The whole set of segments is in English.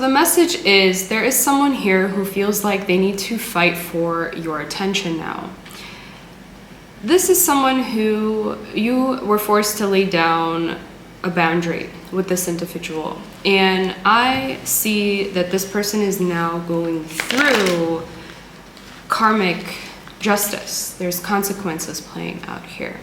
the message is there is someone here who feels like they need to fight for your attention now. This is someone who you were forced to lay down a boundary with this individual. And I see that this person is now going through karmic justice. There's consequences playing out here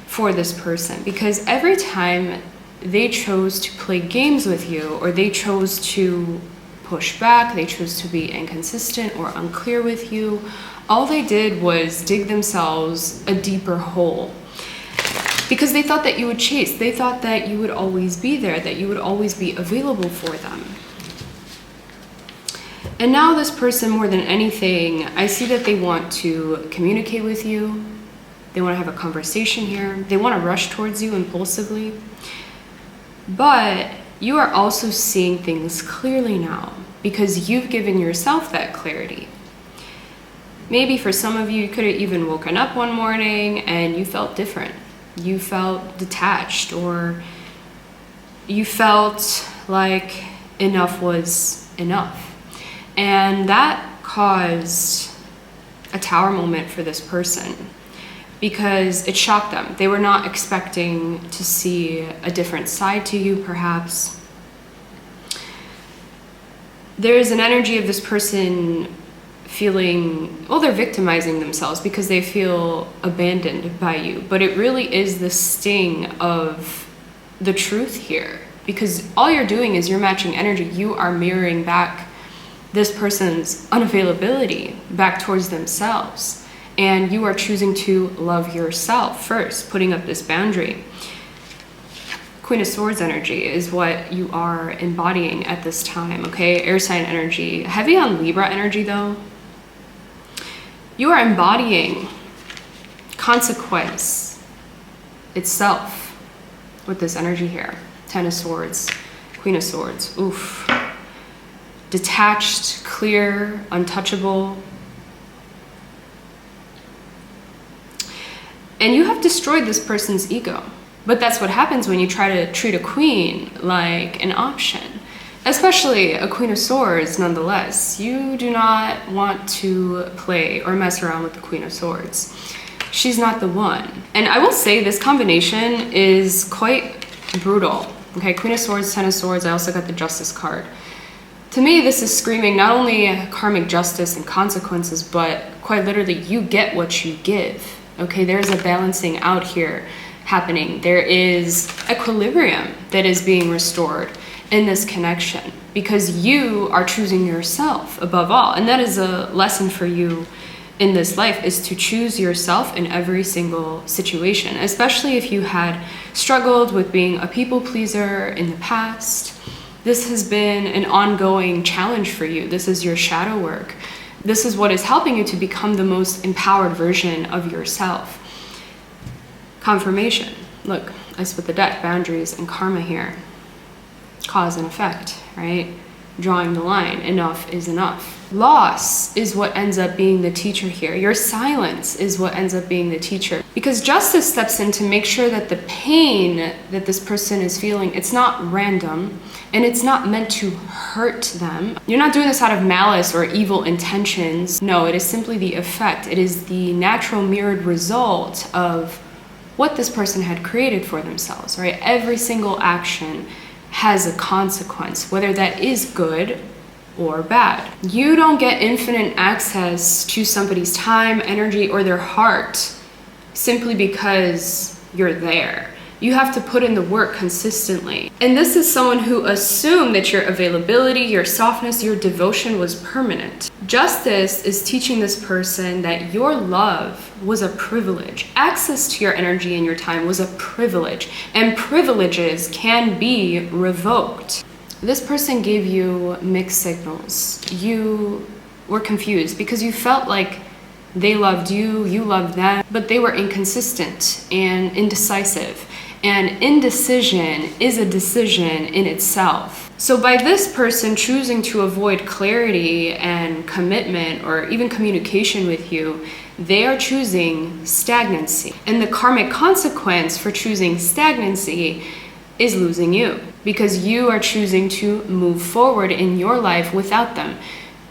for this person, because every time they chose to play games with you, or they chose to push back, they chose to be inconsistent or unclear with you, all they did was dig themselves a deeper hole, because they thought that you would chase. They thought that you would always be there, that you would always be available for them. And now this person, more than anything, I see that they want to communicate with you. They want to have a conversation here. They want to rush towards you impulsively. But you are also seeing things clearly now, because you've given yourself that clarity. Maybe for some of you, you could have even woken up one morning and you felt different. You felt detached, or you felt like enough was enough. And that caused a tower moment for this person, because it shocked them. They were not expecting to see a different side to you, perhaps. There is an energy of this person feeling, well, they're victimizing themselves because they feel abandoned by you. But it really is the sting of the truth here, because all you're doing is you're matching energy. You are mirroring back this person's unavailability back towards themselves. And you are choosing to love yourself first, putting up this boundary. Queen of Swords energy is what you are embodying at this time, okay? Air sign energy. Heavy on Libra energy, though. You are embodying consequence itself with this energy here. Ten of Swords, Queen of Swords. Oof. Detached, clear, untouchable. And you have destroyed this person's ego. But that's what happens when you try to treat a queen like an option. Especially a Queen of Swords, nonetheless. You do not want to play or mess around with the Queen of Swords. She's not the one. And I will say this combination is quite brutal. Okay, Queen of Swords, Ten of Swords, I also got the Justice card. To me, this is screaming not only karmic justice and consequences, but quite literally, you get what you give. Okay, there's a balancing out here happening. There is equilibrium that is being restored in this connection, because you are choosing yourself above all. And that is a lesson for you in this life, is to choose yourself in every single situation, especially if you had struggled with being a people pleaser in the past. This has been an ongoing challenge for you. This is your shadow work. This is what is helping you to become the most empowered version of yourself. Confirmation. Look, I split the deck. Boundaries and karma here. Cause and effect, right? Drawing the line. Enough is enough. Loss is what ends up being the teacher here. Your silence is what ends up being the teacher. Because justice steps in to make sure that the pain that this person is feeling, it's not random, and it's not meant to hurt them. You're not doing this out of malice or evil intentions. No, it is simply the effect. It is the natural mirrored result of what this person had created for themselves, right? Every single action has a consequence, whether that is good or bad. You don't get infinite access to somebody's time, energy, or their heart simply because you're there. You have to put in the work consistently. And this is someone who assumed that your availability, your softness, your devotion was permanent. Justice is teaching this person that your love was a privilege. Access to your energy and your time was a privilege, and privileges can be revoked. This person gave you mixed signals. You were confused because you felt like they loved you, you loved them, but they were inconsistent and indecisive. And indecision is a decision in itself. So by this person choosing to avoid clarity and commitment or even communication with you, they are choosing stagnancy. And the karmic consequence for choosing stagnancy is losing you, because you are choosing to move forward in your life without them.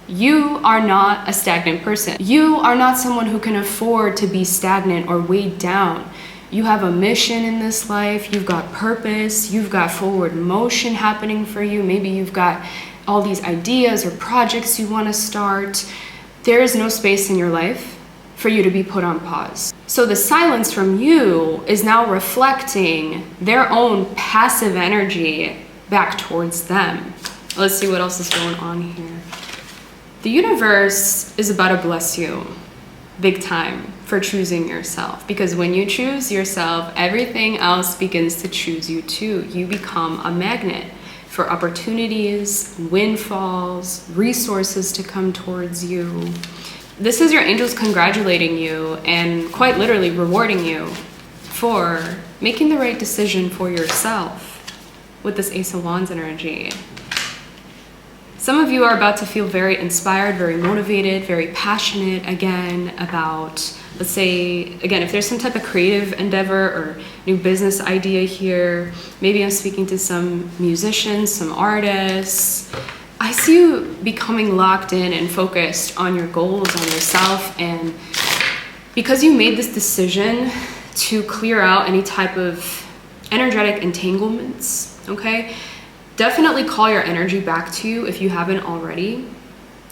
You are not a stagnant person. You are not someone who can afford to be stagnant or weighed down. You have a mission in this life. You've got purpose. You've got forward motion happening for you. Maybe you've got all these ideas or projects you want to start. There is no space in your life for you to be put on pause. So the silence from you is now reflecting their own passive energy back towards them. Let's see what else is going on here. The universe is about to bless you big time for choosing yourself, because when you choose yourself, everything else begins to choose you too. You become a magnet for opportunities, windfalls, resources to come towards you. This is your angels congratulating you and quite literally rewarding you for making the right decision for yourself with this Ace of Wands energy. Some of you are about to feel very inspired, very motivated, very passionate again about, let's say, again, if there's some type of creative endeavor or new business idea here, maybe I'm speaking to some musicians, some artists. I see you becoming locked in and focused on your goals, on yourself, and because you made this decision to clear out any type of energetic entanglements, okay? Definitely call your energy back to you if you haven't already.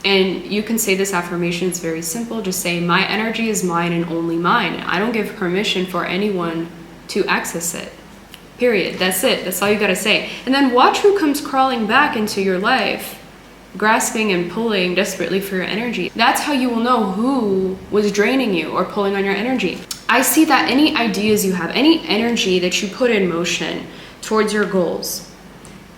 And you can say this affirmation, it's very simple. Just say, my energy is mine and only mine. I don't give permission for anyone to access it. Period. That's it. That's all you gotta say. And then watch who comes crawling back into your life, grasping and pulling desperately for your energy. That's how you will know who was draining you or pulling on your energy. I see that any ideas you have, any energy that you put in motion towards your goals,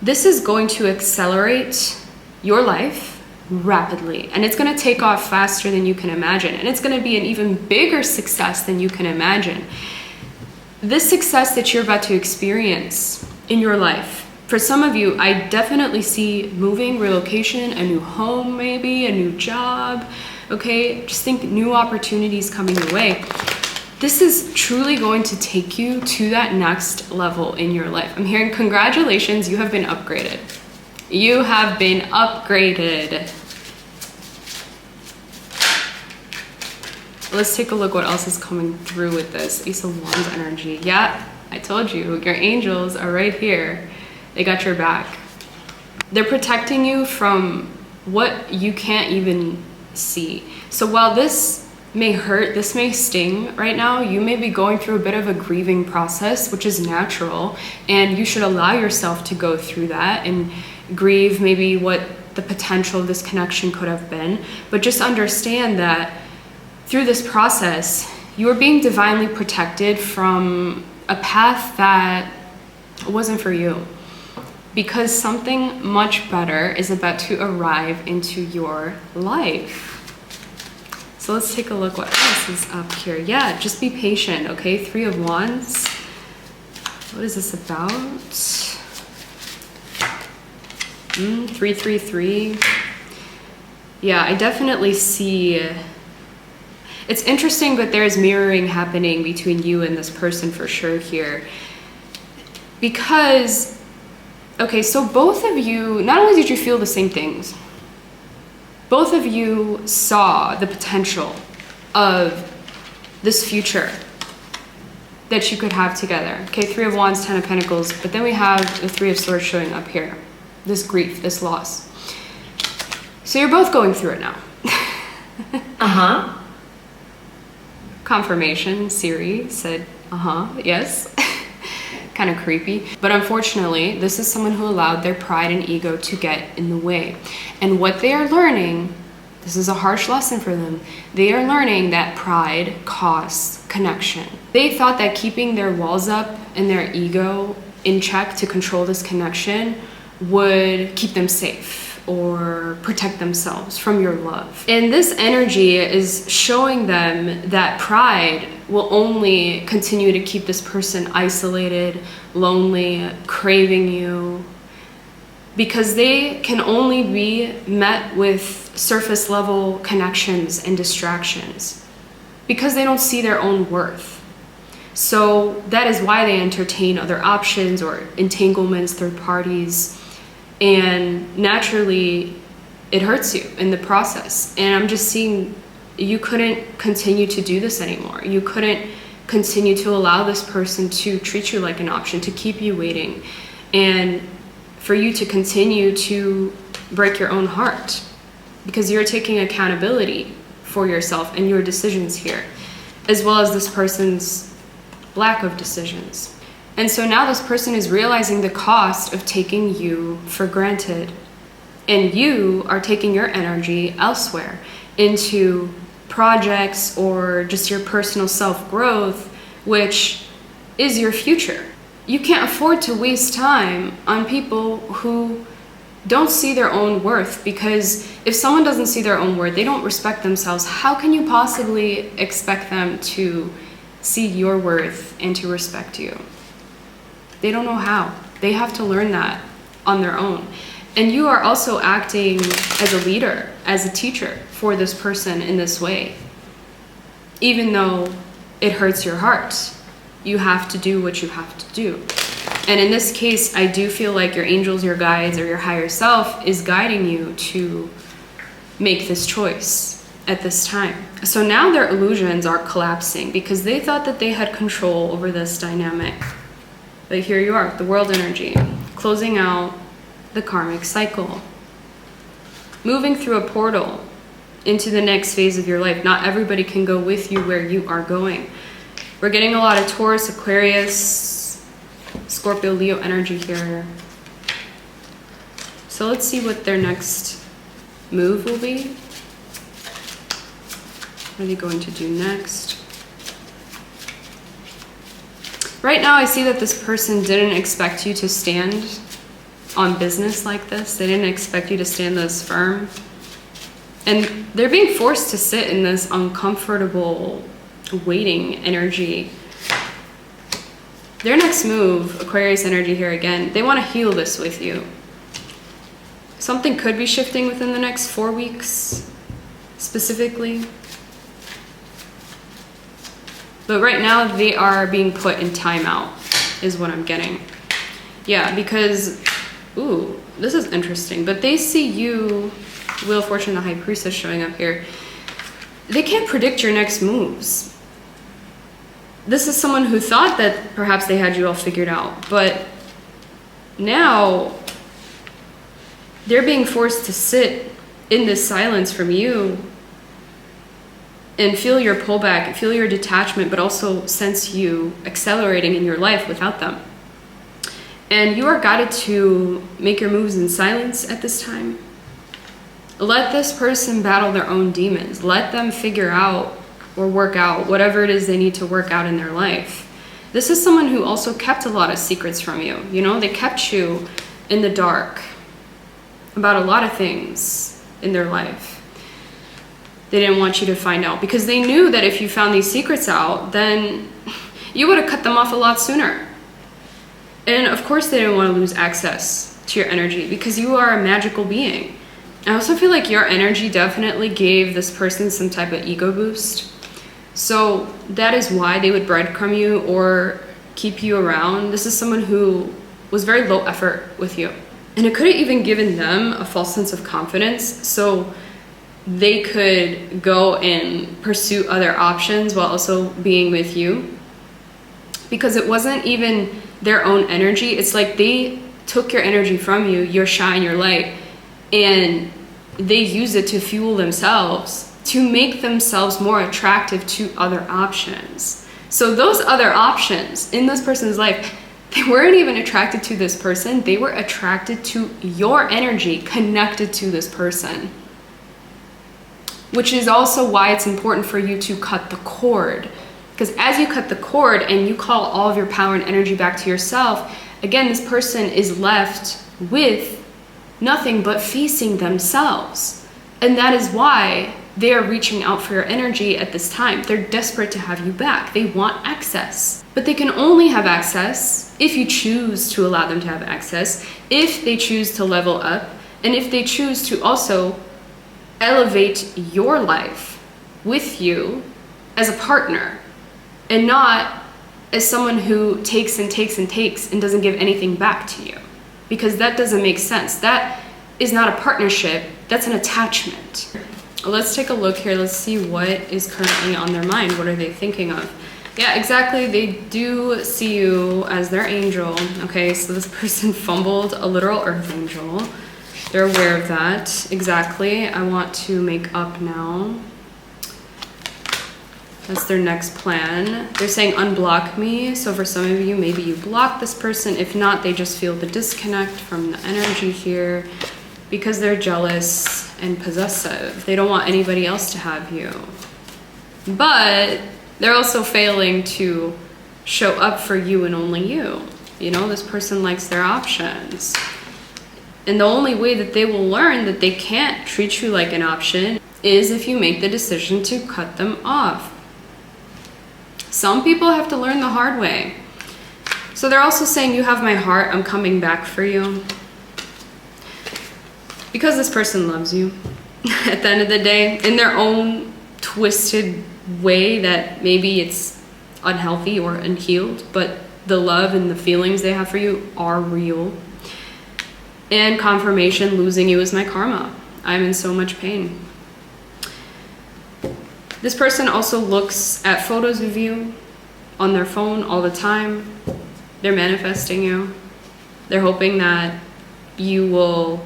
this is going to accelerate your life rapidly, and it's going to take off faster than you can imagine, and it's going to be an even bigger success than you can imagine. This success that you're about to experience in your life, for some of you, I definitely see moving, relocation, a new home, maybe a new job, okay? Just think new opportunities coming your way. This is truly going to take you to that next level in your life. I'm hearing congratulations, you have been upgraded. You have been upgraded. Let's take a look what else is coming through with this Ace of Wands energy. Yeah, I told you, your angels are right here. They got your back. They're protecting you from what you can't even see. So while this may hurt, this may sting right now, you may be going through a bit of a grieving process, which is natural, and you should allow yourself to go through that and grieve maybe what the potential of this connection could have been. But just understand that through this process, you are being divinely protected from a path that wasn't for you, because something much better is about to arrive into your life. So let's take a look what else is up here. Yeah, just be patient, okay? 3 of Wands. What is this about? 333. Yeah, I definitely see. It's interesting, but there's mirroring happening between you and this person for sure here. Because, okay, so both of you, not only did you feel the same things, both of you saw the potential of this future that you could have together. Okay, 3 of Wands, 10 of Pentacles, but then we have the 3 of Swords showing up here. This grief, this loss. So you're both going through it now. Uh-huh. Confirmation, Siri said, yes. Kind of creepy. But unfortunately, this is someone who allowed their pride and ego to get in the way. And what they are learning, this is a harsh lesson for them, they are learning that pride costs connection. They thought that keeping their walls up and their ego in check to control this connection would keep them safe or protect themselves from your love. And this energy is showing them that pride will only continue to keep this person isolated, lonely, craving you, because they can only be met with surface level connections and distractions, because they don't see their own worth. So that is why they entertain other options or entanglements, third parties, and naturally it hurts you in the process. And I'm just seeing you couldn't continue to do this anymore. You couldn't continue to allow this person to treat you like an option, to keep you waiting, and for you to continue to break your own heart, because you're taking accountability for yourself and your decisions here, as well as this person's lack of decisions. And so now this person is realizing the cost of taking you for granted, and you are taking your energy elsewhere into projects or just your personal self-growth, which is your future. You can't afford to waste time on people who don't see their own worth, because if someone doesn't see their own worth, they don't respect themselves. How can you possibly expect them to see your worth and to respect you? They don't know how. They have to learn that on their own. And you are also acting as a leader, as a teacher for this person in this way. Even though it hurts your heart, you have to do what you have to do. And in this case, I do feel like your angels, your guides, or your higher self is guiding you to make this choice at this time. So now their illusions are collapsing because they thought that they had control over this dynamic. But here you are, the world energy, closing out the karmic cycle, moving through a portal into the next phase of your life. Not everybody can go with you where you are going. We're getting a lot of Taurus, Aquarius, Scorpio, Leo energy here. So let's see what their next move will be. What are they going to do next? Right now I see that this person didn't expect you to stand on business like this. They didn't expect you to stand this firm. And they're being forced to sit in this uncomfortable waiting energy. Their next move, Aquarius energy here again, they want to heal this with you. Something could be shifting within the next 4 weeks, specifically. But right now they are being put in timeout, is what I'm getting. Yeah, because, ooh, this is interesting. But they see you, Wheel of Fortune, the High Priestess showing up here. They can't predict your next moves. This is someone who thought that perhaps they had you all figured out, but now they're being forced to sit in this silence from you and feel your pullback, feel your detachment, but also sense you accelerating in your life without them. And you are guided to make your moves in silence at this time. Let this person battle their own demons. Let them figure out or work out whatever it is they need to work out in their life. This is someone who also kept a lot of secrets from you. You know, they kept you in the dark about a lot of things in their life. They didn't want you to find out because they knew that if you found these secrets out, then you would have cut them off a lot sooner. And of course they didn't want to lose access to your energy because you are a magical being. I also feel like your energy definitely gave this person some type of ego boost. So that is why they would breadcrumb you or keep you around. This is someone who was very low effort with you. And it could have even given them a false sense of confidence so they could go and pursue other options while also being with you. Because it wasn't even their own energy. It's like they took your energy from you, your shine, your light, and they use it to fuel themselves, to make themselves more attractive to other options. So those other options in this person's life, they weren't even attracted to this person. They were attracted to your energy connected to this person. Which is also why it's important for you to cut the cord. Because as you cut the cord and you call all of your power and energy back to yourself, again, this person is left with nothing but facing themselves. And that is why they are reaching out for your energy at this time. They're desperate to have you back. They want access. But they can only have access if you choose to allow them to have access, if they choose to level up, and if they choose to also elevate your life with you as a partner and not as someone who takes and takes and takes and doesn't give anything back to you, because that doesn't make sense. That is not a partnership, that's an attachment. Let's take a look here. Let's see what is currently on their mind. What are they thinking of? Yeah, exactly. They do see you as their angel. Okay, so this person fumbled a literal earth angel. They're aware of that. Exactly. I want to make up now. That's their next plan. They're saying unblock me. So for some of you, maybe you block this person. If not, they just feel the disconnect from the energy here because they're jealous and possessive. They don't want anybody else to have you. But they're also failing to show up for you and only you. You know, this person likes their options. And the only way that they will learn that they can't treat you like an option is if you make the decision to cut them off. Some people have to learn the hard way. So they're also saying, you have my heart, I'm coming back for you. Because this person loves you at the end of the day, in their own twisted way that maybe it's unhealthy or unhealed, but the love and the feelings they have for you are real. And confirmation, losing you is my karma. I'm in so much pain. This person also looks at photos of you on their phone all the time. They're manifesting you. They're hoping that you will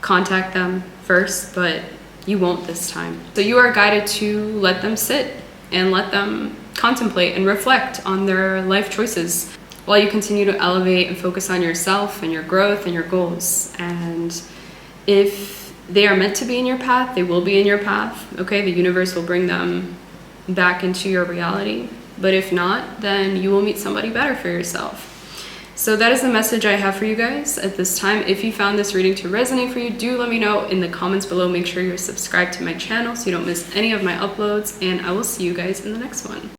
contact them first, but you won't this time. So you are guided to let them sit and let them contemplate and reflect on their life choices while you continue to elevate and focus on yourself and your growth and your goals. And if they are meant to be in your path, they will be in your path. Okay, the universe will bring them back into your reality. But if not, then you will meet somebody better for yourself. So that is the message I have for you guys at this time. If you found this reading to resonate for you, do let me know in the comments below. Make sure you're subscribed to my channel so you don't miss any of my uploads, and I will see you guys in the next one.